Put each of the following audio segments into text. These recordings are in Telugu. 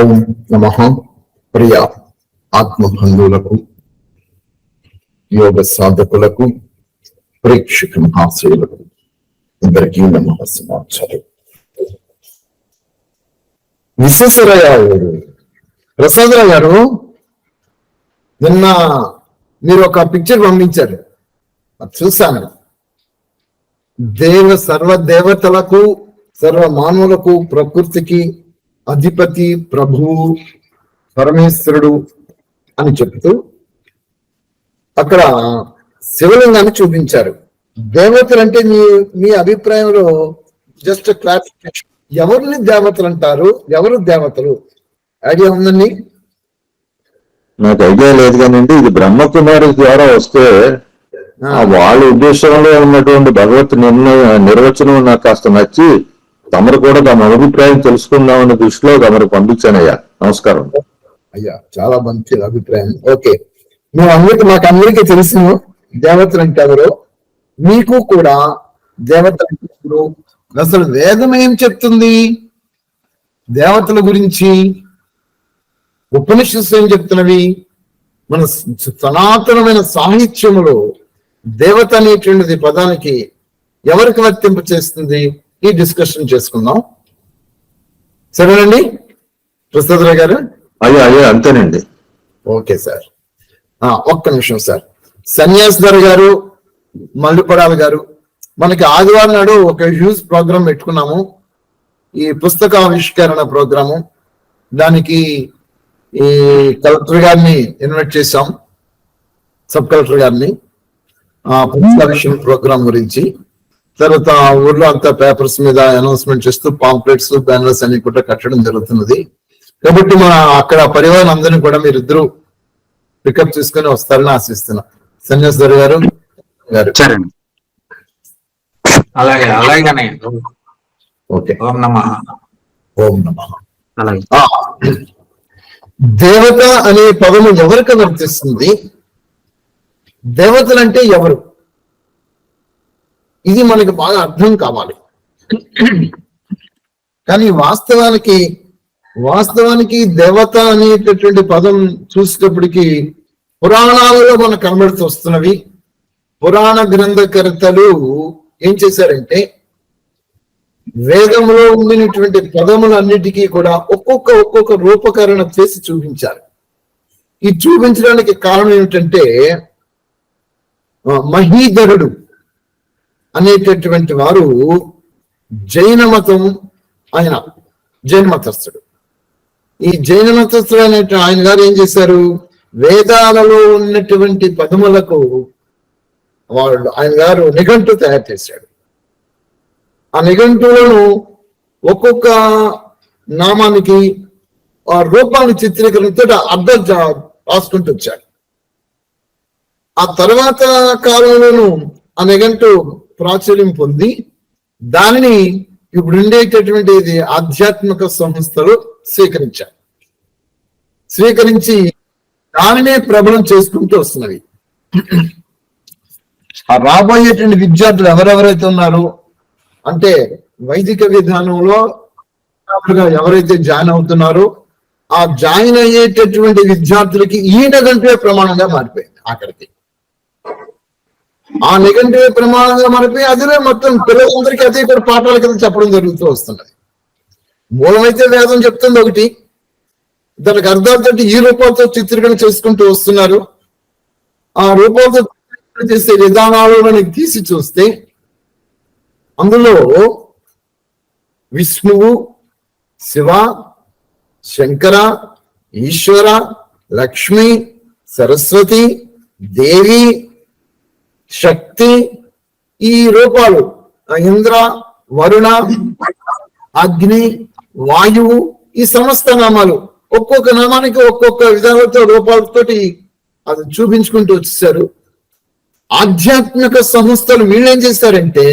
ఓం నమః. ప్రియ ఆత్మబంధువులకు, యోగ సాధకులకు, ప్రేక్షక మహాశయులకు అందరికీ నమః సమాచారం. విశ్వేశ్వరయ్య గారు, ప్రసాదరావు గారు, నిన్న మీరు ఒక పిక్చర్ పంపించారు, చూశాను. సర్వ దేవతలకు, సర్వ మానవులకు, ప్రకృతికి అధిపతి, ప్రభువు, పరమేశ్వరుడు అని చెప్తూ అక్కడ శివలింగాన్ని చూపించారు. దేవతలు అంటే మీ అభిప్రాయంలో జస్ట్ క్లారిఫికేషన్, ఎవరిని దేవతలు అంటారు? ఎవరు దేవతలు? ఐడియా ఉందండి? నాకు ఐడియా లేదు కానివ్వండి, ఇది బ్రహ్మకుమారి ద్వారా వస్తే వాళ్ళ ఉద్దేశంలో ఉన్నటువంటి భగవత్ నిర్వచనం నాకు కాస్త నచ్చి తమరు కూడా తమ అభిప్రాయం తెలుసుకుందామనే దృష్టిలో తమరు పంపించానయ్యా. నమస్కారం అయ్యా, చాలా మంచి అభిప్రాయం. ఓకే, మాకు అందరికీ తెలుసు దేవతలు అంటే ఎవరు, మీకు కూడా దేవతలు అంటే అసలు వేదం ఏం చెప్తుంది దేవతల గురించి? ఉపనిషత్తు ఏం చెప్తున్నవి? మన సనాతనమైన సాహిత్యములో దేవత అనేటువంటిది పదానికి ఎవరికి వర్తింప చేస్తుంది? ఈ డిస్కషన్ చేసుకుందాం. సరేనండి ప్రసాదరావు గారు? అయ్యా అంతేనండి. ఓకే సార్, ఒక్క నిమిషం సార్. సన్యాసిధర్ గారు, మల్లిపడాల గారు, మనకి ఆదివారం నాడు ఒక హ్యూజ్ ప్రోగ్రామ్ పెట్టుకున్నాము, ఈ పుస్తకావిష్కరణ ప్రోగ్రాము. దానికి ఈ కలెక్టర్ గారిని ఇన్వైట్ చేశాం, సబ్ కలెక్టర్ గారిని, పుస్తకావిష్కరణ ప్రోగ్రాం గురించి. తర్వాత ఊర్లో అంతా పేపర్స్ మీద అనౌన్స్మెంట్ చేస్తూ పాంప్లెట్స్, బ్యానర్స్ అన్ని కూడా కట్టడం జరుగుతున్నది. కాబట్టి అక్కడ పరివారం అందరినీ కూడా మీరిద్దరూ పికప్ చేసుకుని వస్తారని ఆశిస్తున్నా. సన్యాసిధర్ గారు ఓకే. ఓం నమః. దేవత అనే పదము ఎవరికి వర్తిస్తుంది? దేవతలంటే ఎవరు? ఇది మనకి బాగా అర్థం కావాలి. కానీ వాస్తవానికి దేవత అనేటటువంటి పదం చూసేటప్పటికి పురాణాలలో మనకు కనబడుతూ వస్తున్నవి. పురాణ గ్రంథకర్తలు ఏం చేశారంటే వేదంలో ఉండినటువంటి పదములన్నిటికీ కూడా ఒక్కొక్క రూపకరణ చేసి చూపించారు. ఈ చూపించడానికి కారణం ఏమిటంటే మహీధరుడు అనేటటువంటి వారు జైన మతం, ఆయన జైన మతస్థుడు. ఈ జైన మతస్థుడు అనే ఆయన గారు ఏం చేశారు? వేదాలలో ఉన్నటువంటి పదములకు ఆయన గారు నిఘంటు తయారు చేశాడు. ఆ నిఘంటువులను ఒక్కొక్క నామానికి ఆ రూపాన్ని చిత్రీకరణతో అర్థం రాసుకుంటూ వచ్చాడు. ఆ తర్వాత కాలంలోనూ ఆ నిఘంటు ప్రాచుర్యం పొంది దానిని ఇప్పుడు ఉండేటటువంటి ఆధ్యాత్మిక సంస్థలు స్వీకరించి దానినే ప్రబలం చేసుకుంటూ వస్తున్నవి. ఆ రాబోయేటువంటి విద్యార్థులు ఎవరెవరైతే ఉన్నారో, అంటే వైదిక విధానంలో ఎవరైతే జాయిన్ అవుతున్నారో ఆ జాయిన్ అయ్యేటటువంటి విద్యార్థులకి ఈ నిఘంటువే ప్రమాణంగా మారిపోయింది. అక్కడికి ఆ నిఘంటువే ప్రమాణంగా మారిపోయి అదే మొత్తం పిల్లలందరికీ అదే కూడా పాఠాల కింద చెప్పడం జరుగుతూ వస్తున్నది. మూలమైతే వేదం చెప్తుంది ఒకటి, దానికి అర్థాలతో ఈ రూపాలతో చిత్రీకరణ చేసుకుంటూ వస్తున్నారు. ఆ రూపాలతో చేసే విధానాలను తీసి చూస్తే అందులో విష్ణువు, శివ, శంకర, ఈశ్వర, లక్ష్మి, సరస్వతి, దేవి, శక్తి, ఈ రూపాలు ఇంద్ర, వరుణ, అగ్ని, వాయువు, ఈ సమస్త నామాలు ఒక్కొక్క నామానికి ఒక్కొక్క విధాలతో రూపాలతోటి అది చూపించుకుంటూ వచ్చేసారు. ఆధ్యాత్మిక సంస్థలు వీళ్ళేం చేశారంటే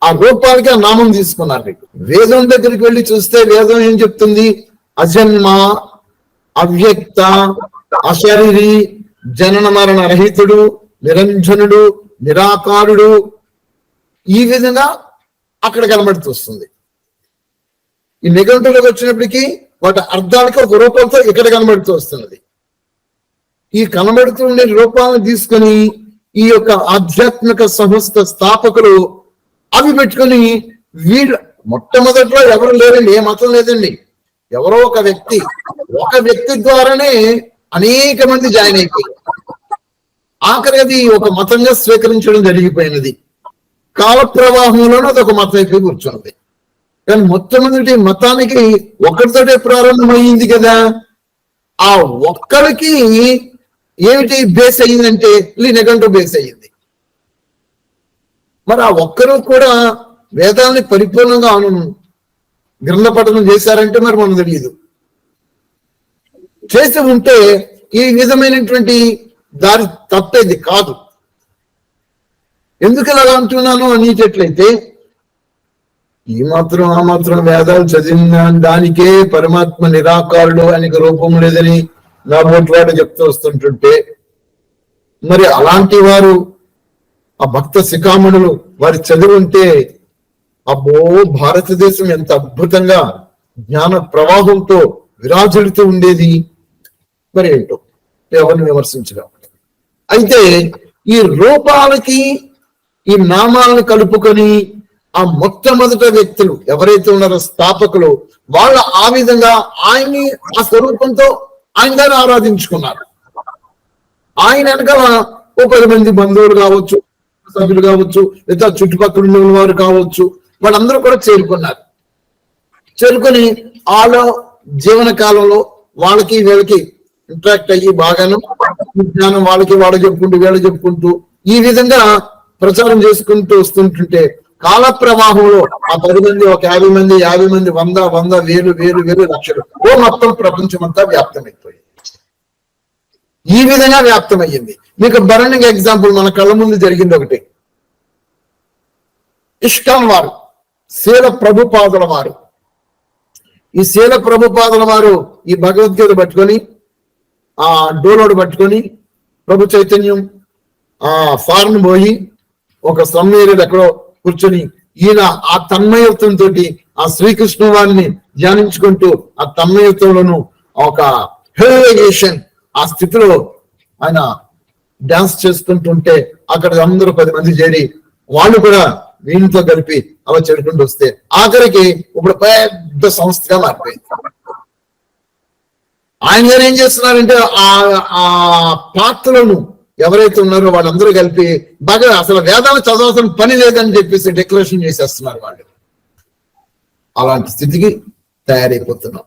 ఆ రూపాలకి ఆ నామం తీసుకున్నారు. వేదం దగ్గరికి వెళ్ళి చూస్తే వేదం ఏం చెప్తుంది? అజన్మ, అవ్యక్త, అశరీరి, జనన మరణ రహితుడు, నిరంజనుడు, నిరాకారుడు, ఈ విధంగా అక్కడ కనబడుతూ వస్తుంది. ఈ నిఘంటువులోకి వచ్చినప్పటికీ వాటి అర్థానికి ఒక రూపంతో ఇక్కడ కనబడుతూ వస్తున్నది. ఈ కనబడుతూ ఉండే రూపాలను తీసుకొని ఈ యొక్క ఆధ్యాత్మిక సంస్థ స్థాపకులు అవి పెట్టుకొని వీళ్ళు మొట్టమొదట్లో ఎవరు లేరండి, ఏ మతం లేదండి, ఎవరో ఒక వ్యక్తి ద్వారానే అనేక మంది జాయిన్ అయిపోయారు. ఆఖరి అది ఒక మతంగా స్వీకరించడం జరిగిపోయినది. కాల ప్రవాహంలోనే అది ఒక మతం అయిపోయి కూర్చున్నది. కానీ మొట్టమొదటి మతానికి ఒక్కరితోటే ప్రారంభమైంది కదా. ఆ ఒక్కరికి ఏమిటి బేస్ అయ్యిందంటే నిఘంటు బేస్ అయ్యింది. మరి ఆ ఒక్కరు కూడా వేదాన్ని పరిపూర్ణంగా గ్రంథ పఠనం చేశారంటే మరి మనకు తెలియదు. చేసి ఉంటే ఈ విధమైనటువంటి దారి తప్పేది కాదు. ఎందుకు ఇలా అంటున్నాను అనేటట్లయితే, ఈ మాత్రం ఆ మాత్రం వేదాలు చదివిన దానికే పరమాత్మ నిరాకారుడు ఆయనకు రూపం లేదని నా నోటివాడు చెప్తూ వస్తుంటుంటే, మరి అలాంటి వారు ఆ భక్త శిఖామణులు వారి చదివి ఉంటే అబ్బో భారతదేశం ఎంత అద్భుతంగా జ్ఞాన ప్రవాహంతో విరాజిల్లుతూ ఉండేది. మరి ఏంటో ఎవరిని విమర్శించడం. అయితే ఈ రూపాలకి ఈ నామాలను కలుపుకొని ఆ మొట్టమొదట వ్యక్తులు ఎవరైతే ఉన్నారో స్థాపకులు, వాళ్ళు ఆ విధంగా ఆయన్ని ఆ స్వరూపంతో ఆయన గారు ఆరాధించుకున్నారు. ఆయన వెనకాల ఓ 10 మంది బంధువులు కావచ్చు, సభ్యులు కావచ్చు, లేదా చుట్టుపక్కల ఉన్న వారు కావచ్చు, వాళ్ళందరూ కూడా చేరుకొని వాళ్ళ జీవన కాలంలో వాళ్ళకి వీళ్ళకి ఇంటరాక్ట్ అయ్యి బాగాను జ్ఞానం వాళ్ళకి వాళ్ళు చెప్పుకుంటూ వీళ్ళు చెప్పుకుంటూ ఈ విధంగా ప్రచారం చేసుకుంటూ వస్తుంటుంటే కాల ప్రవాహంలో ఆ 10 మంది, ఒక 50 మంది, 50 మంది, 100 వేలు లక్షలు ఓ మొత్తం ప్రపంచం అంతా వ్యాప్తమైపోయింది. ఈ విధంగా వ్యాప్తమయ్యింది. మీకు బర్నింగ్ ఎగ్జాంపుల్ మన కళ్ళ ముందు జరిగింది ఒకటి. ఇస్కాన్ వారు, శీల ప్రభుపాదుల వారు, ఈ శీల ప్రభుపాదుల వారు ఈ భగవద్గీత పట్టుకొని ఆ డోలోడు పట్టుకొని ప్రభు చైతన్యం ఆ ఫారెన్ పోయి ఒక సమ్మేళన ఎక్కడో కూర్చొని ఈయన ఆ తన్మయత్వంతో ఆ శ్రీకృష్ణ వారిని ధ్యానించుకుంటూ ఆ తన్మయత్వంలోను ఒక హెలివేషన్ ఆ స్థితిలో ఆయన డాన్స్ చేసుకుంటుంటే అక్కడ అందరూ 10 మంది చేరి వాళ్ళు కూడా వీళ్ళతో కలిపి అలా చెడుకుంటూ వస్తే ఆఖరికి ఇప్పుడు పెద్ద సంస్థగా మారిపోయింది. ఆయన గారు ఏం చేస్తున్నారంటే ఆ పాత్రలను ఎవరైతే ఉన్నారో వాళ్ళందరూ కలిపి బాగా అసలు వేదాలు చదవాల్సిన పని లేదని చెప్పేసి డిక్లరేషన్ చేసేస్తున్నారు వాళ్ళు. అలాంటి స్థితికి తయారైపోతున్నాం.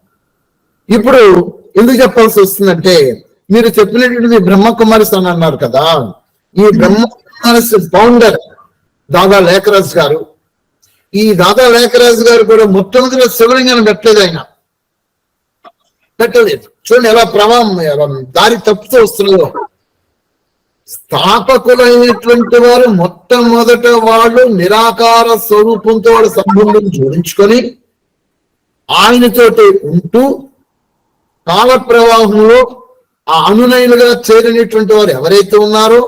ఇప్పుడు ఎందుకు చెప్పాల్సి వస్తుందంటే, మీరు చెప్పినటువంటి బ్రహ్మకుమారిస్ అని అన్నారు కదా, ఈ బ్రహ్మకుమారిస్ ఫౌండర్ దాదా లేఖరాజు గారు, ఈ దాదా లేఖరాజు గారు కూడా మొట్టమొదటి శివలింగాన్ని పెట్టలేదు. చూడండి ఎలా ప్రమాదం దారి తప్పుతూ వస్తున్నదో. స్థాపకులైనటువంటి వారు మొట్టమొదట వాళ్ళు నిరాకార స్వరూపంతో వాళ్ళ సంబంధం జోడించుకొని ఆయనతోటి ఉంటూ కాల ప్రవాహంలో ఆ అనునయులుగా చేరినటువంటి వారు ఎవరైతే ఉన్నారో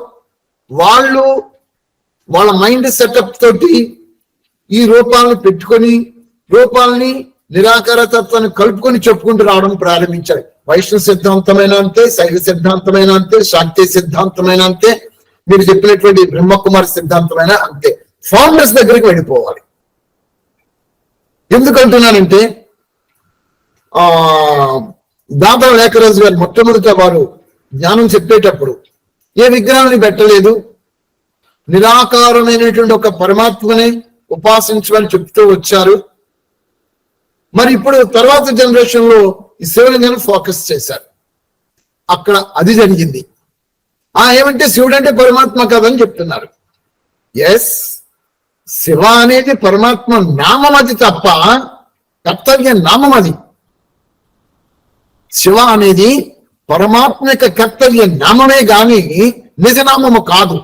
వాళ్ళు వాళ్ళ మైండ్ సెటప్ తోటి ఈ రూపాలను పెట్టుకొని రూపాలని నిరాకార తత్వాన్ని కలుపుకొని చెప్పుకుంటూ రావడం ప్రారంభించారు. వైష్ణవ సిద్ధాంతమైన అంతే, శైవ సిద్ధాంతమైన అంతే, శాక్తీయ సిద్ధాంతమైన అంతే, మీరు చెప్పినటువంటి బ్రహ్మకుమారి సిద్ధాంతమైన అంతే. ఫౌండర్స్ దగ్గరికి వెళ్ళిపోవాలి. ఎందుకంటున్నానంటే దాదా లేఖరాజు గారు మొట్టమొదట వారు జ్ఞానం చెప్పేటప్పుడు ఏ విగ్రహాన్ని పెట్టలేదు, నిరాకారమైనటువంటి ఒక పరమాత్మని ఉపాసించమని చెప్తూ వచ్చారు. మరి ఇప్పుడు తర్వాత జనరేషన్ లో ఈ శివలింగాన్ని ఫోకస్ చేశారు. అక్కడ అది జరిగింది. ఏమంటే శివుడు అంటే పరమాత్మ కాదని చెప్తున్నారు. ఎస్, శివ అనేది పరమాత్మ నామం, అది తప్ప కర్తవ్య నామం. అది శివ అనేది పరమాత్మ యొక్క కర్తవ్య నామమే గాని నిజనామము కాదు.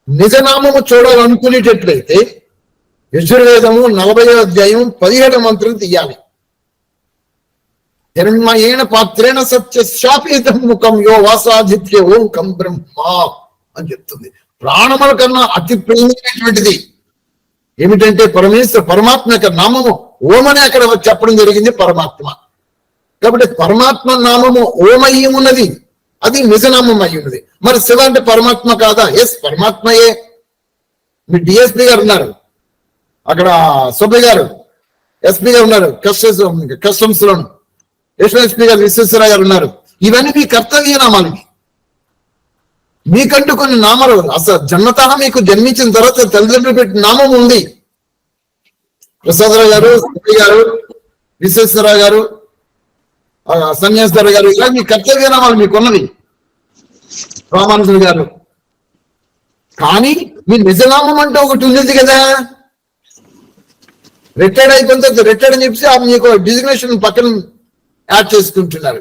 నిజనామము చూడాలనుకునేటట్లయితే యజుర్వేదము 40వ అధ్యాయం 17వ మంత్రం తీయాలి. హిరణ్మయేన పాత్రేణ సత్య శాపేతం ముఖం యో వాసాదిత్య ఓంకం బ్రహ్మ అని చెప్తుంది. ప్రాణముల కన్నా అతి ప్రియమైనటువంటిది ఏమిటంటే పరమేశ్వర పరమాత్మ యొక్క నామము ఓమని అక్కడ చెప్పడం జరిగింది. పరమాత్మ కాబట్టి పరమాత్మ నామము ఓమయ్యి ఉన్నది, అది నిజనామం అయి ఉన్నది. మరి శివ అంటే పరమాత్మ కాదా? ఎస్, పరమాత్మయే. మీ డిఎస్పీ గారు ఉన్నారు అక్కడ, సుబ్బయ్య గారు ఎస్పీ గారు ఉన్నారు కస్టమ్స్ లోను, ఎస్పీ గారు విశ్వేశ్వరరావు గారు ఉన్నారు. ఇవన్నీ మీ కర్తవ్య నామాలు. మీకంటూ కొన్ని నామాలు అసలు జన్మత మీకు జన్మించిన తర్వాత తల్లిదండ్రులు పెట్టిన నామం ఉంది. ప్రసాదరావు గారు, సుబ్బయ్య గారు, విశ్వేశ్వరరావు గారు, సన్యాసరావు గారు, ఇలా మీ కర్తవ్య నామాలు మీకున్నవి. రామానుజులు గారు. కానీ మీ నిజనామం అంటే ఒకటి ఉండేది కదా. రిటైర్డ్ అయిపోయిన తర్వాత రిటైర్డ్ అని చెప్పి మీకు డిజిగ్నేషన్ పక్కన యాడ్ చేసుకుంటున్నారు.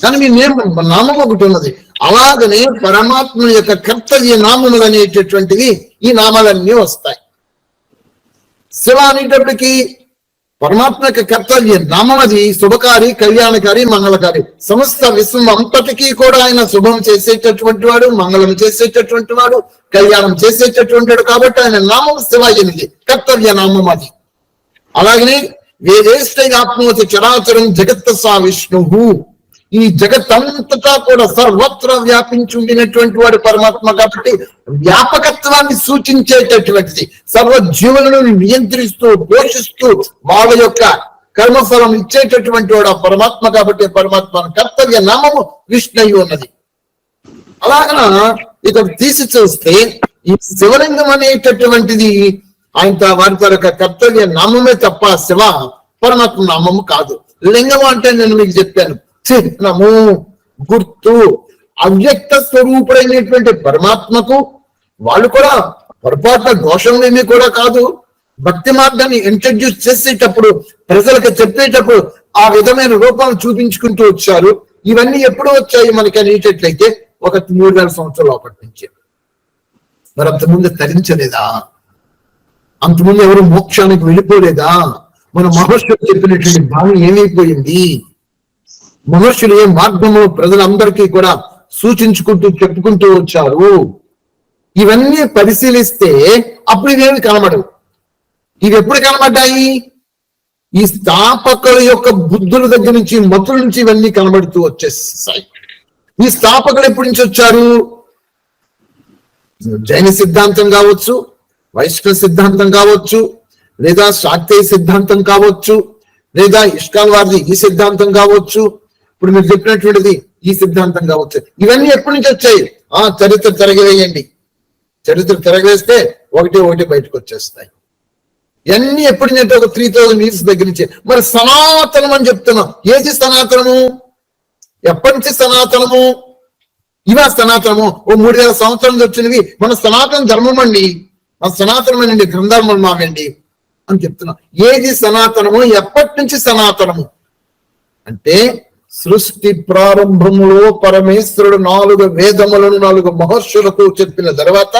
కానీ మీ నామం ఒకటి ఉన్నది. అలాగనే పరమాత్మ యొక్క కర్తవ్య నామములు అనేటటువంటివి ఈ నామాలన్నీ వస్తాయి. శివ అనేటప్పటికీ పరమాత్మ యొక్క కర్తవ్య నామం అది శుభకారి, కళ్యాణకారి, మంగళకారి. సమస్త విశ్వం అంతటికీ కూడా ఆయన శుభం చేసేటటువంటి వాడు, మంగళం చేసేటటువంటి వాడు, కళ్యాణం చేసేటటువంటి వాడు. కాబట్టి ఆయన నామం శివ ఎనిమిది కర్తవ్య నామం అది. అలాగనే వేదేష్టై ఆత్మోతి చరాచరం జగత్ సా విష్ణువు. ఈ జగత్ అంతటా కూడా సర్వత్ర వ్యాపించి ఉండినటువంటి వాడు పరమాత్మ. కాబట్టి వ్యాపకత్వాన్ని సూచించేటటువంటిది, సర్వజీవులను నియంత్రిస్తూ పోషిస్తూ వాళ్ళ యొక్క కర్మఫలం ఇచ్చేటటువంటి వాడు ఆ పరమాత్మ. కాబట్టి పరమాత్మ కర్తవ్య నామము విష్ణువు ఉన్నది. అలాగన ఇక్కడ తీసి చూస్తే ఈ శివలింగం అనేటటువంటిది ఆయన వారి యొక్క కర్తవ్య నామమే తప్ప శివ పరమాత్మ నామము కాదు. లింగం అంటే నేను మీకు చెప్పాను, చిహ్నము, గుర్తు. అవ్యక్త స్వరూపుడైనటువంటి పరమాత్మకు వాళ్ళు కూడా పొరపాటున దోషంలేమీ కూడా కాదు. భక్తి మార్గాన్ని ఇంట్రడ్యూస్ చేసేటప్పుడు, ప్రజలకు చెప్పేటప్పుడు ఆ విధమైన రూపాలు చూపించుకుంటూ వచ్చారు. ఇవన్నీ ఎప్పుడు వచ్చాయి మనకి అనేటట్లయితే ఒక 3000 సంవత్సరాల అప్పటి నుంచి. మరి అంతకుముందు తరించలేదా? అంతకుముందు ఎవరు మోక్షానికి వెళ్ళిపోలేదా? మన మహర్షులు చెప్పినటువంటి భావం ఏమైపోయింది? మహర్షులు ఏ మార్గంలో ప్రజలందరికీ కూడా సూచించుకుంటూ చెప్పుకుంటూ వచ్చారు. ఇవన్నీ పరిశీలిస్తే అప్పుడు ఇవేమి కనబడవు. ఇవి ఎప్పుడు కనబడ్డాయి? ఈ స్థాపకుల యొక్క బుద్ధుల దగ్గర నుంచి, మతుల నుంచి ఇవన్నీ కనబడుతూ వచ్చేసాయి. ఈ స్థాపకులు ఎప్పటి నుంచి వచ్చారు? జైన సిద్ధాంతం కావచ్చు, వైష్ణవ సిద్ధాంతం కావచ్చు, లేదా శాక్తేయ సిద్ధాంతం కావచ్చు, లేదా ఇష్కాల్ వారిది ఈ సిద్ధాంతం కావచ్చు, ఇప్పుడు మీరు చెప్పినటువంటిది ఈ సిద్ధాంతం కావచ్చు. ఇవన్నీ ఎప్పటి నుంచి వచ్చాయి? చరిత్ర తిరగవేయండి. చరిత్ర తిరగవేస్తే ఒకటి బయటకు వచ్చేస్తాయి. ఇవన్నీ ఎప్పటి నుంచి? ఒక 3000 years దగ్గర నుంచి. మరి సనాతనం అని చెప్తున్నాం. ఏది సనాతనము? ఎప్పటి నుంచి సనాతనము? ఇవా సనాతనము? ఓ 3000 సంవత్సరాలు వచ్చినవి మన సనాతన ధర్మం అండి, మన సనాతనమేనండి, గ్రంథాలు మావండి అని చెప్తున్నాం. ఏది సనాతనము? ఎప్పటి నుంచి సనాతనము అంటే సృష్టి ప్రారంభంలో పరమేశ్వరుడు 4 వేదములను 4 మహర్షులకు చెప్పిన తర్వాత,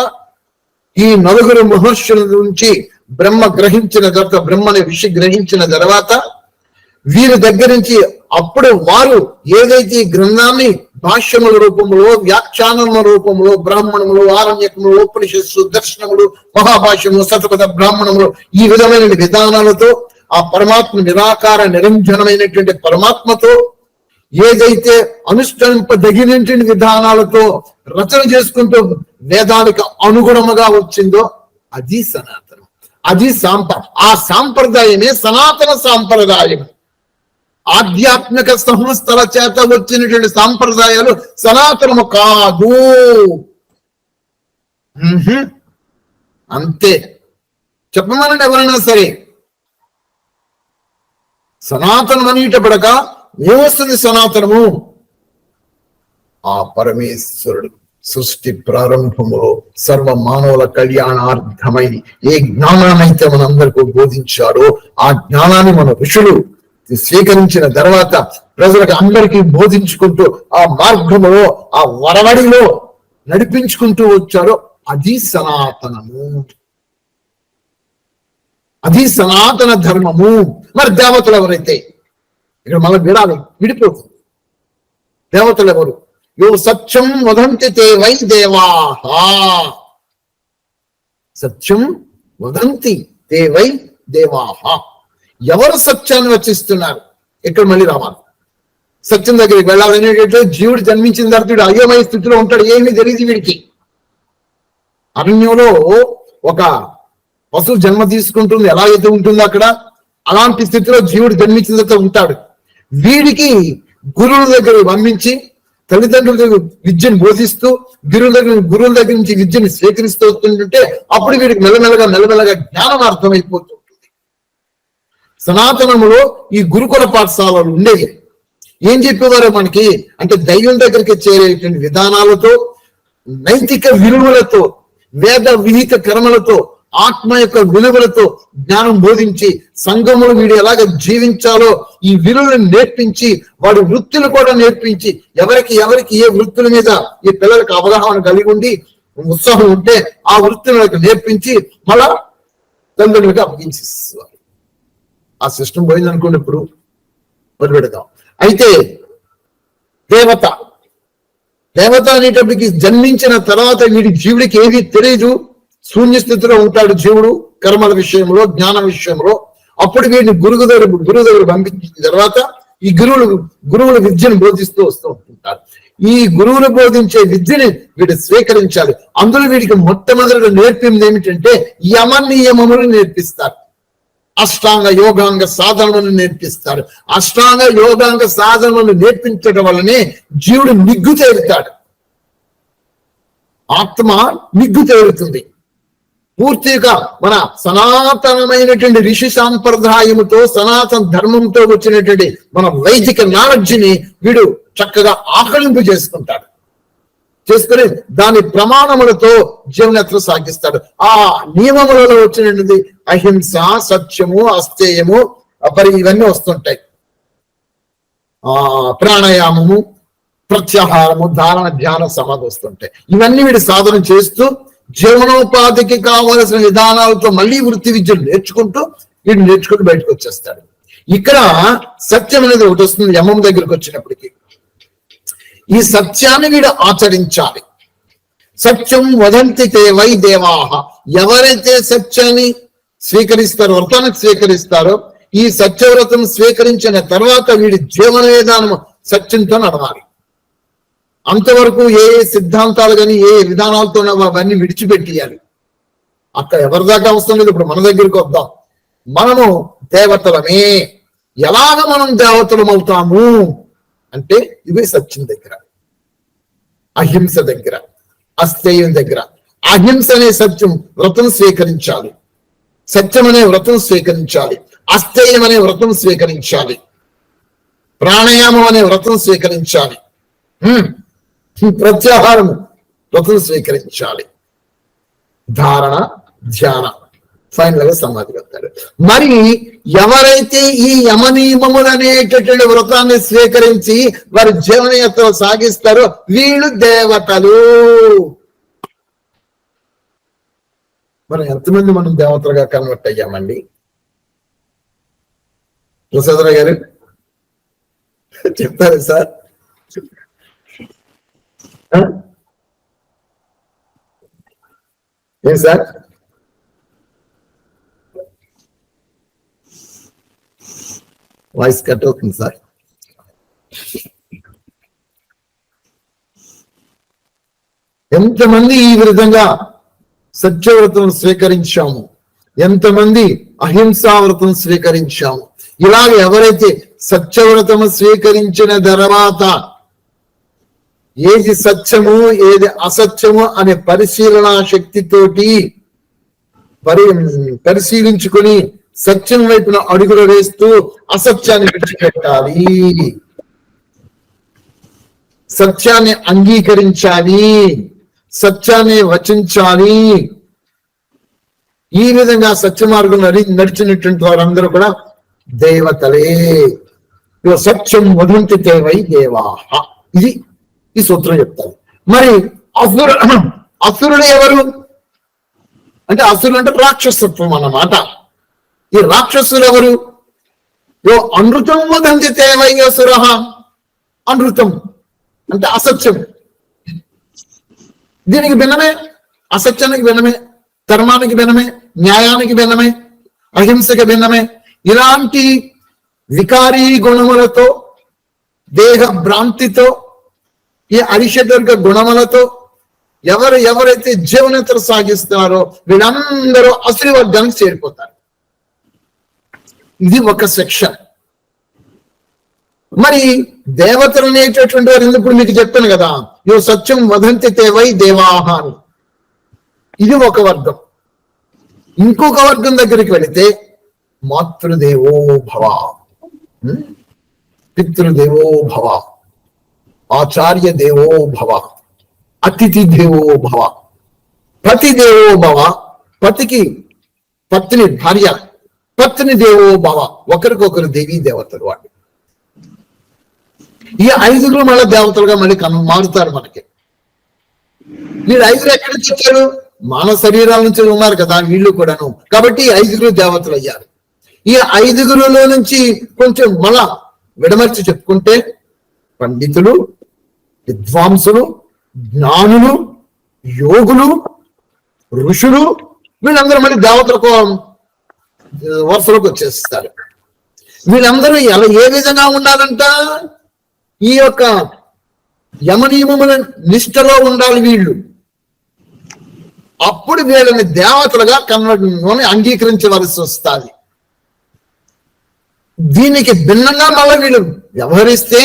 ఈ 4 మహర్షుల నుంచి బ్రహ్మ గ్రహించిన తర్వాత, బ్రహ్మని ఋషి గ్రహించిన తర్వాత, వీరి దగ్గర నుంచి అప్పుడు వారు ఏదైతే గ్రంథాన్ని భాష్యముల రూపంలో, వ్యాఖ్యానముల రూపంలో, బ్రాహ్మణములు, ఆరణ్యకములు, ఉపనిషత్సు, దర్శనములు, మహాభాష్యములు, శతపథ బ్రాహ్మణములు, ఈ విధమైన విధానాలతో ఆ పరమాత్మ నిరాకార నిరంజనమైనటువంటి పరమాత్మతో ఏదైతే అనుష్ఠింపదగినటువంటి విధానాలతో రచన చేసుకుంటూ వేదానికి అనుగుణముగా వచ్చిందో అది సనాతనం. అది ఆ సాంప్రదాయమే సనాతన సాంప్రదాయం. ఆధ్యాత్మిక సంస్థల చేత వచ్చినటువంటి సాంప్రదాయాలు సనాతనము కాదు. అంతే చెప్పమనండి ఎవరైనా సరే. సనాతనం అనేటప్పటిక ఏమొస్తుంది? సనాతనము ఆ పరమేశ్వరుడు సృష్టి ప్రారంభములో సర్వ మానవుల కళ్యాణార్థమై ఏ జ్ఞానాన్నైతే మనందరికీ బోధించారో ఆ జ్ఞానాన్ని మన ఋషులు స్వీకరించిన తర్వాత ప్రజలకు అందరికీ బోధించుకుంటూ ఆ మార్గములో, ఆ వరవడిలో నడిపించుకుంటూ వచ్చారో అది సనాతనము, అది సనాతన ధర్మము. మరి దేవతలు ఎవరైతే ఇక్కడ మళ్ళీ విడిపోతుంది. దేవతలు ఎవరు? యో సత్యం వదంతి తే వై దేవాః. సత్యం వదంతి తే వై దేవాః. ఎవరు సత్యాన్ని వచిస్తున్నారు? ఇక్కడ మళ్ళీ రావాలి. సత్యం దగ్గరికి వెళ్ళాలనేటట్టు జీవుడు జన్మించిన తర్వాత వీడు అయోమయ స్థితిలో ఉంటాడు, ఏమీ తెలియదు వీడికి. అరణ్యంలో ఒక పశువు జన్మ తీసుకుంటుంది, ఎలా అయితే ఉంటుందో అక్కడ అలాంటి స్థితిలో జీవుడు జన్మించిన తర్వాత ఉంటాడు. వీడికి గురువుల దగ్గర పంపించి తల్లిదండ్రుల దగ్గర విద్యను బోధిస్తూ గురువుల దగ్గర నుంచి విద్యను స్వీకరిస్తూ వస్తుంటే అప్పుడు వీడికి మెల్లమెల్లగా జ్ఞానం అర్థమైపోతుంది. సనాతనములో ఈ గురుకుల పాఠశాలలు ఉండేవి. ఏం చెప్పేవారు మనకి అంటే దైవం దగ్గరికి చేరేటువంటి విధానాలతో, నైతిక విలువలతో, వేద విహిత కర్మలతో, ఆత్మ యొక్క విలువలతో జ్ఞానం బోధించి సంఘములు వీడు ఎలాగ జీవించాలో ఈ విలువలను నేర్పించి వాడి వృత్తులు కూడా నేర్పించి ఎవరికి ఏ వృత్తుల మీద ఈ పిల్లలకు అవగాహన కలిగి ఉండి ఉత్సాహం ఉంటే ఆ వృత్తులకు నేర్పించి మళ్ళా తల్లిదండ్రులకు అప్పగించేస్తారు. ఆ సిస్టమ్ పోయింది అనుకోండి. ఇప్పుడు మొదలుపెడదాం. అయితే దేవత అనేటప్పటికి జన్మించిన తర్వాత జీవుడికి ఏది తెలియదు, శూన్య స్థితిలో ఉంటాడు జీవుడు కర్మల విషయంలో, జ్ఞాన విషయంలో. అప్పుడు వీడిని గురువు దగ్గర పంపించిన తర్వాత ఈ గురువుల విద్యను బోధిస్తూ వస్తూ ఉంటుంటారు. ఈ గురువులు బోధించే విద్యని వీడు స్వీకరించాలి. అందులో వీడికి మొట్టమొదటి నేర్పింది ఏమిటంటే యమ నియమములు నేర్పిస్తారు, అష్టాంగ యోగాంగ సాధనలను నేర్పిస్తారు. అష్టాంగ యోగాంగ సాధనలను నేర్పించడం వల్లనే జీవుడు నిగ్గు తేలుతాడు, ఆత్మ నిగ్గు తేలుతుంది. పూర్తిగా మన సనాతనమైనటువంటి ఋషి సాంప్రదాయముతో, సనాతన ధర్మంతో వచ్చినటువంటి మన వైదిక నాలెడ్జిని వీడు చక్కగా ఆకలింపు చేసుకుని దాని ప్రమాణములతో జీవనయాత్ర సాగిస్తాడు. ఆ నియమములలో వచ్చినటువంటి అహింస, సత్యము, అస్థేయము, ఇవన్నీ వస్తుంటాయి. ప్రాణాయామము, ప్రత్యాహారము, ధారణ, ధ్యాన, సమాధి వస్తుంటాయి. ఇవన్నీ వీడు సాధన చేస్తూ జీవనోపాధికి కావలసిన విధానాలతో మళ్ళీ వృత్తి విద్యను నేర్చుకుంటూ బయటకు వచ్చేస్తాడు. ఇక్కడ సత్యం అనేది ఒకటి వస్తుంది. యమం దగ్గరకు వచ్చినప్పటికీ ఈ సత్యాన్ని వీడు ఆచరించాలి. సత్యం వదంతి తే వై దేవాహ. ఎవరైతే సత్యాన్ని స్వీకరిస్తారో, వ్రతాన్ని స్వీకరిస్తారో, ఈ సత్యవ్రతం స్వీకరించిన తర్వాత వీడి జీవన విధానం సత్యంతో నడవాలి. అంతవరకు ఏ సిద్ధాంతాలు కానీ ఏ విధానాలతో అవన్నీ విడిచిపెట్టియాలి. అక్కడ ఎవరి దాకా అవసరం లేదు. ఇప్పుడు మన దగ్గరికి వద్దాం. మనము దేవతలమే. ఎలాగ మనం దేవతలం అవుతాము అంటే ఇవే సత్యం దగ్గర, అహింస దగ్గర, అస్థేయం దగ్గర. అహింస అనే సత్యం వ్రతం స్వీకరించాలి, సత్యం అనే వ్రతం స్వీకరించాలి, అస్థేయం అనే వ్రతం స్వీకరించాలి, ప్రాణాయామం అనే వ్రతం స్వీకరించాలి, ప్రత్యాహారము వ్రతం స్వీకరించాలి, ధారణ, ధ్యాన, ఫైనల్ గా సమాధి వెళ్తాడు. మరి ఎవరైతే ఈ యమనియమములు అనేటటువంటి వ్రతాన్ని స్వీకరించి వారి జీవనయాత్ర సాగిస్తారో వీళ్ళు దేవతలు. మనం ఎంతమంది మనం దేవతలుగా కన్వర్ట్ అయ్యామండి? ప్రసాదరావు గారు చెప్తారు సార్. ఏం సార్? వాయిస్ కట్ అవుతుంది సార్. ఎంతమంది ఈ విధంగా సత్యవ్రతం స్వీకరించాము, ఎంతమంది అహింసావ్రతం స్వీకరించాము. ఇలాగ ఎవరైతే సత్యవ్రతము స్వీకరించిన తర్వాత ఏది సత్యము ఏది అసత్యము అనే పరిశీలన శక్తితోటి పరిశీలించుకొని సత్యం వైపున అడుగులు వేస్తూ అసత్యాన్ని విడిచిపెట్టాలి, సత్యాన్ని అంగీకరించాలి, సత్యాన్ని వచించాలి. ఈ విధంగా సత్య మార్గం నడిచినటువంటి వారందరూ కూడా దేవతలే. సత్యం వదంతి తే వై దేవాహ. ఇది ఈ సూత్రం చెప్తారు. మరి అసురుడు ఎవరు అంటే, అసురులు అంటే రాక్షసత్వం అన్నమాట. ఈ రాక్షసులు ఎవరు? అనృతం వదంతి తే వై అసురః. అనృతం అంటే అసత్యం. దీనికి భిన్నమే, అసత్యానికి భిన్నమే, ధర్మానికి భిన్నమే, న్యాయానికి భిన్నమే, అహింసకి భిన్నమే. ఇలాంటి వికారీ గుణములతో దేహ భ్రాంతితో, ఈ అరిషడ్వర్గ గుణములతో ఎవరైతే జీవనయాత్ర సాగిస్తున్నారో వీళ్ళందరూ అసలు వర్గానికి చేరిపోతారు. ఇది ఒక సెక్షన్. మరి దేవతలు అనేటటువంటి వారు ఇప్పుడు మీకు చెప్పాను కదా, యో సత్యం వదంతి తేవై దేవాహ అని. ఇది ఒక వర్గం. ఇంకొక వర్గం దగ్గరికి వెళితే మాతృదేవో భవ, పితృదేవో భవ, ఆచార్య దేవో భవ, అతిథి దేవో భవ, పతి దేవో భవ, పతికి పత్ని భార్య, పత్ని దేవో భవ, ఒకరికొకరు దేవీ దేవతలు వాళ్ళు. ఈ ఐదుగురు మళ్ళీ దేవతలుగా మళ్ళీ మారుతారు మనకి. వీళ్ళు ఐదుగురు ఎక్కడి నుంచి వచ్చారు? మానవ శరీరాల నుంచి ఉన్నారు కదా వీళ్ళు కూడాను. కాబట్టి ఐదుగురు దేవతలు అయ్యారు. ఈ ఐదుగురులో నుంచి కొంచెం మళ్ళా విడమర్చి చెప్పుకుంటే పండితులు, విద్వాంసులు, జ్ఞానులు, యోగులు, ఋషులు, వీళ్ళందరూ మళ్ళీ దేవతలకు వరుసలోకి వచ్చేస్తారు. వీళ్ళందరూ ఎలా ఏ విధంగా ఉండాలంట? ఈ యొక్క యమనియమముల నిష్ఠలో ఉండాలి వీళ్ళు. అప్పుడు వీళ్ళని దేవతలుగా అంగీకరించవలసి వస్తుంది. దీనికి భిన్నంగా మళ్ళీ వీళ్ళు వ్యవహరిస్తే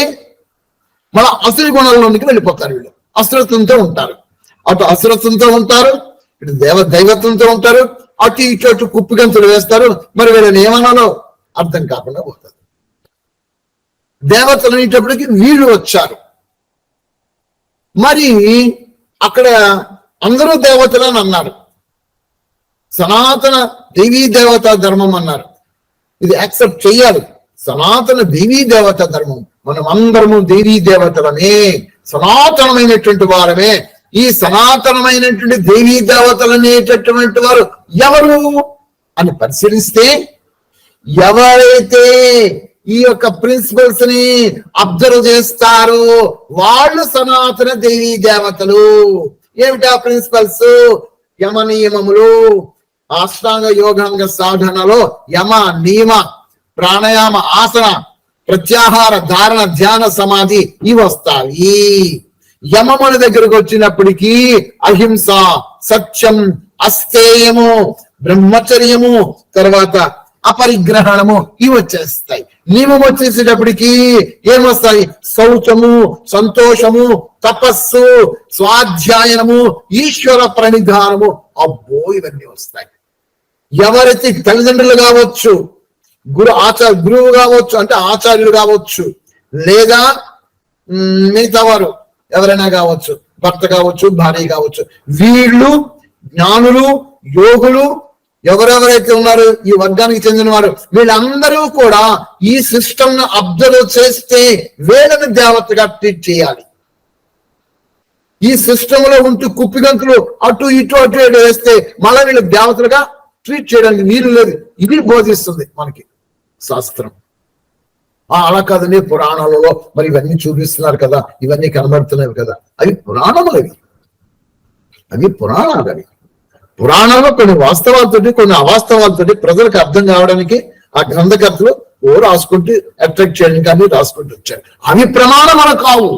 మళ్ళీ అసురు గుణంలోనికి వెళ్ళిపోతారు. వీళ్ళు అసురత్వంతో ఉంటారు. అటు అసురత్వంతో ఉంటారు, ఇటు దైవత్వంతో ఉంటారు, అటు ఇటు కుప్పిగంతులు వేస్తారు. మరి వీళ్ళని ఏమనాలో అర్థం కాకుండా పోతారు. దేవతలు అనేటప్పటికి వీళ్ళు వచ్చారు. మరి అక్కడ అందరూ దేవతలు అని అన్నారు. సనాతన దేవీ దేవతా ధర్మం అన్నారు. ఇది యాక్సెప్ట్ చేయాలి. సనాతన దేవీ దేవతా ధర్మం. మనం అందరము దేవీ దేవతలమే, సనాతనమైనటువంటి వారమే. ఈ సనాతనమైనటువంటి దేవీ దేవతలు అనేటటువంటి వారు ఎవరు అని పరిశీలిస్తే, ఎవరైతే ఈ యొక్క ప్రిన్సిపల్స్ ని అబ్జర్వ్ చేస్తారో వాళ్ళు సనాతన దేవీ దేవతలు. ఏమిటా ప్రిన్సిపల్స్? యమ నియమములు, అష్టాంగ యోగాంగ సాధనలో యమ నియమ, ప్రాణాయామ, ఆసన, ప్రత్యాహార, ధారణ, ధ్యాన, సమాధి ఇవి వస్తాయి. యమముల దగ్గరకు వచ్చినప్పటికీ అహింస, సత్యం, అస్థేయము, బ్రహ్మచర్యము, తర్వాత అపరిగ్రహణము ఇవి వచ్చేస్తాయి. నియమం వచ్చేసేటప్పటికి ఏమొస్తాయి? శౌచము, సంతోషము, తపస్సు, స్వాధ్యాయనము, ఈశ్వర ప్రణిధానము. అబ్బో ఇవన్నీ వస్తాయి. ఎవరైతే తల్లిదండ్రులు కావచ్చు, గురువు కావచ్చు, అంటే ఆచార్యులు కావచ్చు, లేదా మిగతా వారు ఎవరైనా కావచ్చు, భర్త కావచ్చు, భార్య కావచ్చు, వీళ్ళు జ్ఞానులు, యోగులు ఎవరెవరైతే ఉన్నారో ఈ వర్గానికి చెందిన వారు వీళ్ళందరూ కూడా ఈ సిస్టమ్ ను అబ్జర్వ్ చేస్తే వీళ్ళని దేవతగా ట్రీట్ చేయాలి. ఈ సిస్టమ్ లో ఉంటూ కుప్పిగంతులు అటు ఇటు వేస్తే మళ్ళీ వీళ్ళు దేవతలుగా ట్రీట్ చేయడానికి వీలు లేదు. ఇది బోధిస్తుంది మనకి శాస్త్రం. అలా కాదండి పురాణాలలో మరి ఇవన్నీ చూపిస్తున్నారు కదా, ఇవన్నీ కనబడుతున్నాయి కదా. అవి పురాణములు, అవి పురాణాలు. అవి పురాణంలో కొన్ని వాస్తవాలతోటి కొన్ని అవాస్తవాలతోటి ప్రజలకు అర్థం కావడానికి ఆ గ్రంథకర్తలు రాసుకుంటూ అట్రాక్ట్ చేయడానికి అన్ని రాసుకుంటూ వచ్చారు. అవి ప్రమాణములు కావు.